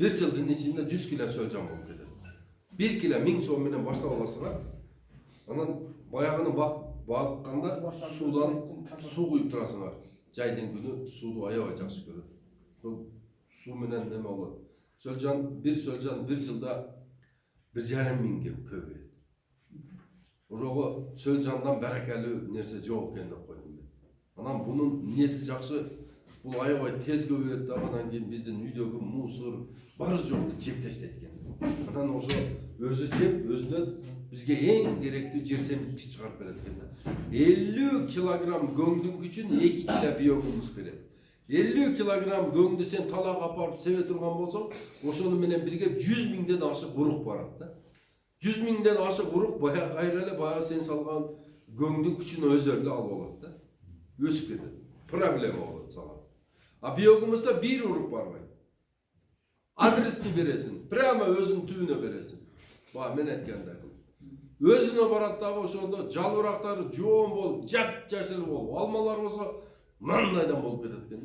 Bir yılın içinde 100 kilo sölcan oldu dedi. 1 kilo 1000 so'm bilen başlap alasılar. Anan bayağını bakkanda sudan su kuyup turasılar. Jaydın günü sudu ayağa жақсы көрөт. Сол su menen neme olur. Bir sölcan bir yılda 1,5 mingge köpeyedi. Ojogo sölcandan berekeli nerse жоқ eкен деп koydum ben. Anam bunun niyesi жақсы. Бұл аябай тез көбейеді дағадан кейін біздің үйдегі мусор бары жоқты жеп тастайды. Анан ошо өзү жеп, өзүнөн бизге эң керектүү жер семиткич чыгарып берет экен. 50 килограмм көңдүн күчүн 2 кило биогумус берет. 50 килограмм көңдү сен талак апарып себе турган болсоң, ошону менен бирге 100 миңден ашык урук барат да. 100 миңден ашык урук баягы кайра эле баягы сен салган көңдүн күчүн өзү эле алып алат да. Өсүп кетет. Проблема болот сага. А биогумуста bir urup barбайт. Адресini бересин, прямо өзүнүн түбүнө бересин. Ба мен айткандай. Өзүнө барат дагы ошондо жалбырактары жоон болуп, жап-жашыл болуп, алмалар болсо мындайдан болуп кетет экен.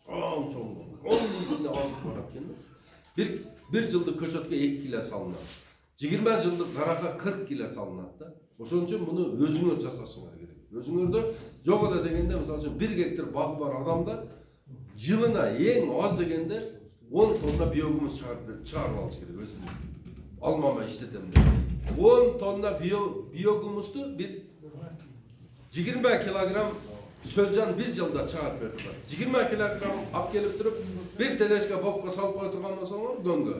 Чоң болуп. Онун ичине азып барат экен. Bir жылдык көчөткө 2 кило салынат. 20 жылдык каракка 40 кило салынат да. Ошон үчүн муну өзүңөр жасашыңар керек. Өзүңөрдө жок эле дегенде, мисалы үчүн 1 гектар багы бар адамда жылына ең аз дегенде 10 тонна биогумус чыгарып алыш керек өзүнө. Алмама иштетем деп. 10 тонна биогумусту 20 килограмм сөлжан bir жылда чыгарып берди. 20 килограмм алып келип туруп, bir телешке бокко салып кое турган болсоңор көңгө.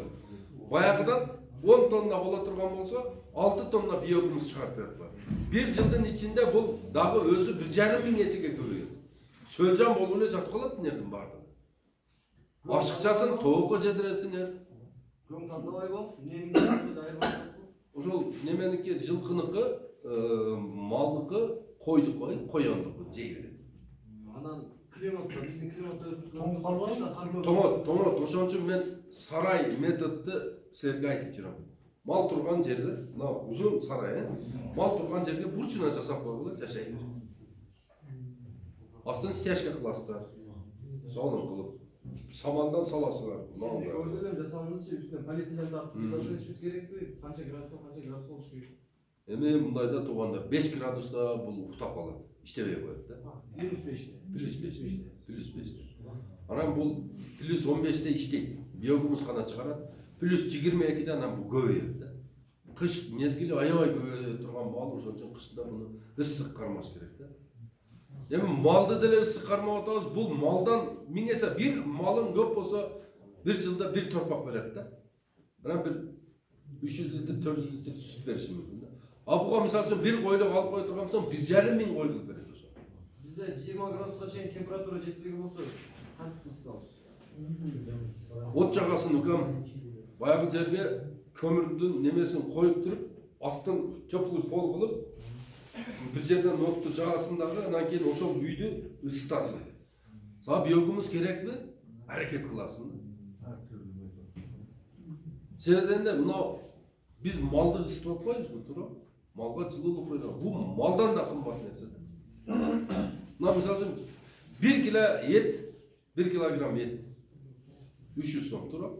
Баягыдан 10 тонна боло турган болсо, 6 тонна биогумус чыгарып берди. 1 жылдын ичинде бул дагы өзү 1,5 миң эсеге көбөйөт. Sölcan boluyla çat kalıp nereden vardı? Aşıkçasın toğuğa cediresiner. Kandavay bol, nemin de dair var. Ошол неменики жылкыныкы, малдыкы, койдукы, кояндыкы жей берет. Анан климатта, биздин климатта Томот, ошон үчүн мен сарай методду силерге айтып жүрөм. Мал турган жерде, мына узун сарай, мал турган жерге бурчуна жасап койгула жашайт. Aslında stяжка kılasılar. Sonun kılıp. Samandan salasılar. Siz gördüğüm жасауыңыз için üstüne полиэтилен taqıp tuzlaşıyor etişiniz gerek mi? Qancha gradus oluş gerek? Emin bundayda tuğanda 5 gradusda bul uhtap alır. İştebeye koyuyor da. Minus 5'te. Plus 5'te. Anam bul plus 15'te işteydi. Biyogumus kana çıkarat. Plus 22'de anam bu göğüyor da. Kış mezgili ayavay göğüyor turgan mal olsun için kışta bunu ısık karmaş gerek de. Yani malda dele ısık karma atağız. Bu maldan mingese bir malın köp olsa bir yılda bir torpak verir de. Bana bir 300 litre 400 litre süt verirsin mümkün de. Abuğa misal için bir koyluk alıp koyturgan son 1,5 ming koyluk verir. Bizde 20 gradus'a çeyin temperatura jetliği olsa kaç mısın alır? Ot çakasını kam bayağı жерге kömürdün nemesini koyup durup astın teplый pol kılıp bir жерден отту жағасындағы анан кейін ошол үйдү ысытасың. Сага биогумус керек mi? Hareket кыласың. Себебинде мына биз малды ысытып атпайбызбы, туура? Малга жылуулук койгон. Бул малдан да кымбат нерсе. Мына мисалы үчүн 1 кило ет, 1 килограмм ет 300 сом, туура?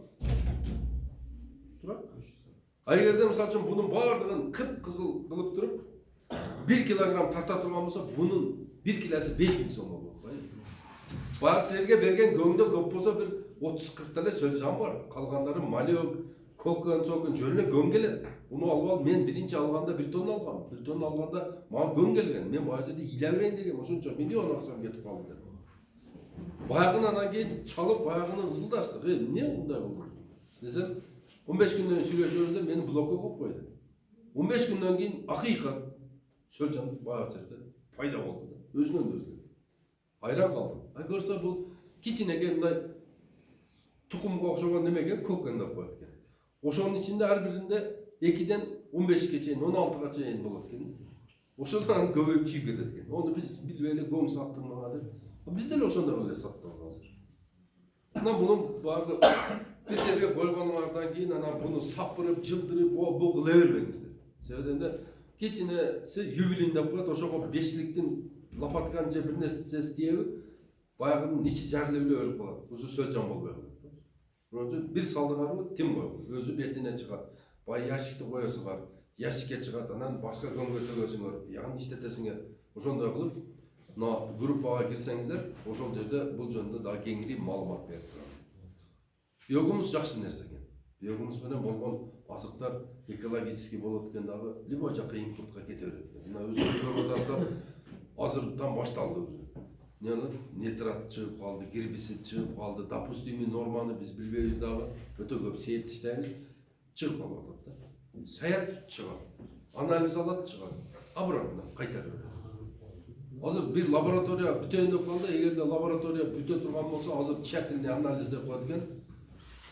Туура? А эгерде мисалы үчүн бунун баардыгын кып-кызыл кылып туруп 1 kilogram tarta turgan bolsa bunun 1 kilosu 5000 so'm болот. Баягы силерге берген көңдө көп болсо bir 30-40 tane sölcan var. Kalganları malyok, kokon, sokon жөн эле көң келет. Буну алып ал мен биринчи алганда 1 тонна алгам. 1 tonna алганда мага көң келген. Мен бага жерде иле берейин деген ошончо миллион акчам кетип калды деп. Баягыны анан кийин чалып баягыны ысылдаштык. Эмне мындай болду? Десем 15 күндөн сүйлөшөбүз деп мени блокко коюп койду. 15 күндөн кийин акыйкат sölcan bayağı жерде пайда болду да. Өзүнөн өзүнө. Айран калдым. Көрсө бул кичинеге мындай тукумга окшогон немеге көкөн деп коет экен. Ошонун ичинде ар биринде 2ден 15ге чейин, 16га чейин болот экен. Ошондон көбөйүп чыгып кетет экен. Ону биз билбей эле көң саттырмага деп. Биз деле ошондой эле саттык азыр. Анан мунун баары bir жерге койгонуңардан кийин анан буну сапырып, жылдырып, бу кыла бербеңиздер. Себебинде кичинеси ювелин деп коет, ошого 5ликтин лопатканы же бир нерсеси тиеби, баягынын ичи жарылып эле өлүп калат. Ушул сөлжан болбой калат. Ошон үчүн бир салдыңарбы тим койгула. Өзү бетине чыгат. Бай ящикти коесуңар, ящикке чыгат, анан башка көңгө төгөсүңөр, ягын иштетесиңер. Ошондой кылып, мына группага кирсеңиздер, ошол жерде бул жөнүндө дагы кеңири маалымат берип турам. Биогумус жакшы нерсе экен. Биогумус менен болгон азыктар экологический болот экен дагы, любой жакка импортко кете берет экен. Мына өзүбүздө дастар азырдан башталды уже. Нитрат чыгып калды, гербицид чыгып калды, допустимый норманы биз билбейбиз дагы, өтө көп сейип иштейбиз, чыгып калып атат да. Саят чыгат, анализ алат чыгат, обратно кайтарып берет. Азыр бир лаборатория бүтөйүн деп калды, эгерде лаборатория бүтө турган болсо, азыр тщательный анализ деп коет экен.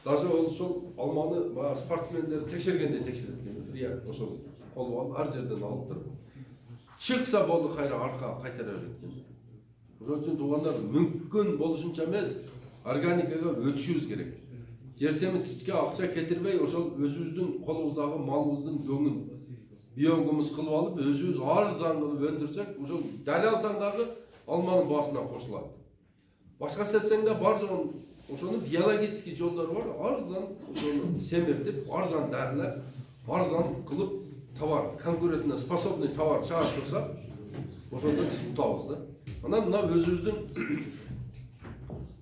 Даже ошол алманы спортсмендер текшергендей текшерет экен. Я ошол колго алып, ар жерден алып туруп. Чыкса болду, кайра арка кайтара берет экен. Ошон үчүн туугандар мүмкүн болушунча эмес, органикага өтүшүбүз керек. Жер семиндикке акча кетирбей, ошол өзүбүздүн колубуздагы малыбыздын көңүн биогумус кылып алып, өзүбүз арзан кылып өндүрсөк, ошол дали алсаң дагы алманын баасына кошулат. Башка сетсең да бар жоон ошонун биологический жолдору бар, арзан ошону семиртип, арзан дарылап, арзан кылып товар, конкурентно способный товар чыгарып турсак, ошондо биз утабыз да. Анан мына өзүбүздүн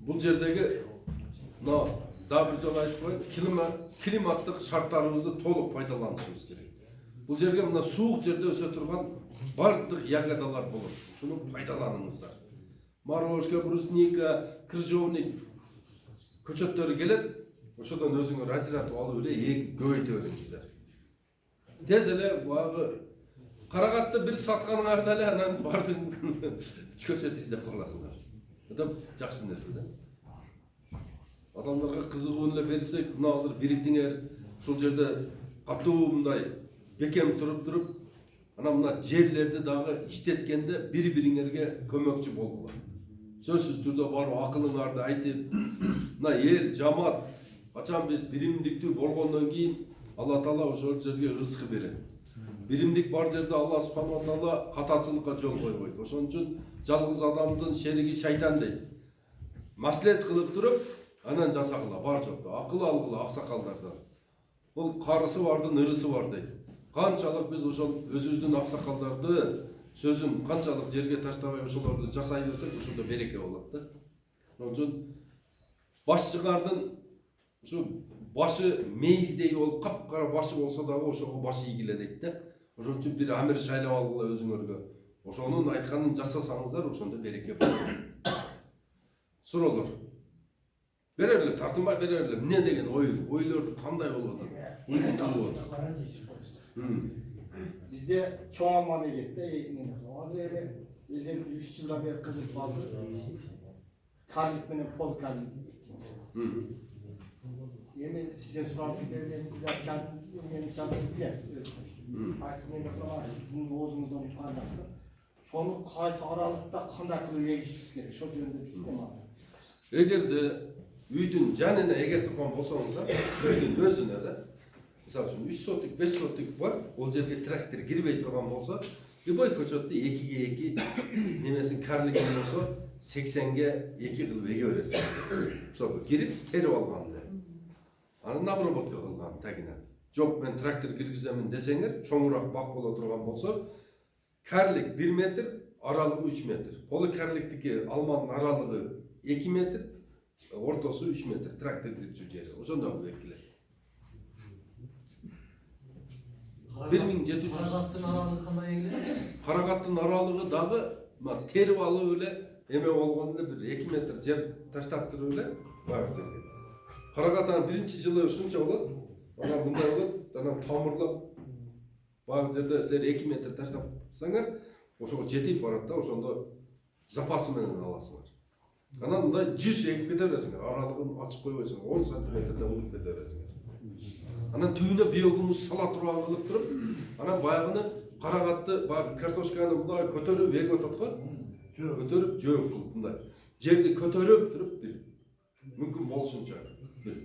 бул жердеги мына дагы бир жолу айтып коеюн, климаттык шарттарыбызды толук пайдаланышыбыз керек. Бул жерге мына суук жерде өсө турган бардык ягодалар болот. Ушуну пайдаланыңыздар. Морожка, брусника, крыжовник көчөттөрү келет, ошодон өзүңөр ажыратып алып эле көбөйтө бериңиздер. Тез эле багы карагатты бир сатканыңарда эле анан бардык көчөт издеп каласыңар. Это жакшы нерсе да. Адамдарга кызыгуун эле берсек, мына азыр бириктиңер, ушул жерде катуу мындай бекем туруп, анан мына жерлерди дагы иштеткенде бири-бириңерге көмөкчү болгула. Сөзсүз түрдө барып акылыңарды айтып, мына эл, жамаат, качан биз биримдиктүү болгондон кийин Алла Таала ошол жерге рызкы берет. Биримдик бар жерде Алла Субхана ва Таала катачылыкка жол койбойт. Ошон үчүн жалгыз адамдын шериги шайтан дейт. Маслихат кылып туруп, анан жасагыла, бар жокто акыл алгыла аксакалдардан. Бул карысы бардын ырысы бар дейт. Канчалык биз ошол өзүбүздүн аксакалдарды сөзүн канчалык жерге таштабай ошолорду жасай берсек, ошондо береке болот да. Ошон үчүн башчылардын ушу башы мейиздей болуп, капкара башы болсо дагы ошого башы ийгиле дейт да. Ошон үчүн бир амир шайлап алгыла өзүңөргө. Ошонун айтканын жасасаңыздар, ошондо береке болот. Суроолор. Берерле, тартынбай берерле. Эмне деген ойлор кандай болот? Bizde çoğu ammanı gitti. Az evvel ellerimiz 3 yıldan beri kızıp kaldı. Karlık benim pol karlık ettim. Yeni sizden sonra bir de giderken yeni sanatı bile ölçmüştüm. Aykırmayın var, sizin boğazınızdan paylaştım. Sonu kaysı aralıkta kanday kılıp gelişimiz gerek. Şu yönde fikrim var. Эгерде үйдүн жанына эге турган болсоңуздар, үйдүн өзүнө да, мисалы үчүн 3 сотик, 5 сотик бар, ол жерге трактор кирбей турган болсо, любой көчөттү 2-2 немесин карлыгын болсо, 80-ге 2 кылып эге бересиң. Ошо кирип терип алган эле. Анан обработка кылган тагына. Жок, мен трактор киргиземин десеңер, чоңураак бак боло турган болсо, карлык 1 метр, аралыгы 3 метр. Поликарликтики алманын аралыгы 2 метр, ортосу 3 метр, трактор кирчү жери. Ошондо экилет. 1700 Карагаттын аралыгы кандай эгилет? Карагаттын аралыгы дагы терип алып эле эме болгондо бир 2 метр жер таштап туруп эле багы жерге. Карагаттын биринчи жылы ушунча болот, анан мындай болот, анан тамырлап багы жерде силер 2 метр таштапсаңар, ошого жетип барат да, ошондо запасы менен аласыңар. Анан мындай жиш эгип кете бересиңер, аралыгын ачык койбойсуңар, 10 сантиметрден уруп кете бересиңер. Анан түбүнө биогумус сала турган кылып туруп, анан баягыны карагатты, баягы картошканы мындай көтөрүп эгип атат го. Көтөрүп жөөп кылып мындай. Жерди көтөрүп туруп бир мүмкүн болушунча бир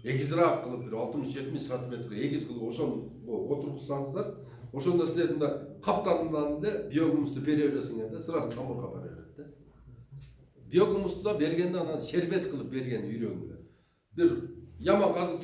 эгизраак кылып бир 60-70 сантиметр эгиз кылып ошону отургузсаңыздар, ошондо силер мындай каптандан эле биогумусту бере бересиңер да, сразу тамырга бара берет да. Биогумусту да бергенде анан шербет кылып берген үйрөнгүлө. Бир yama kazıp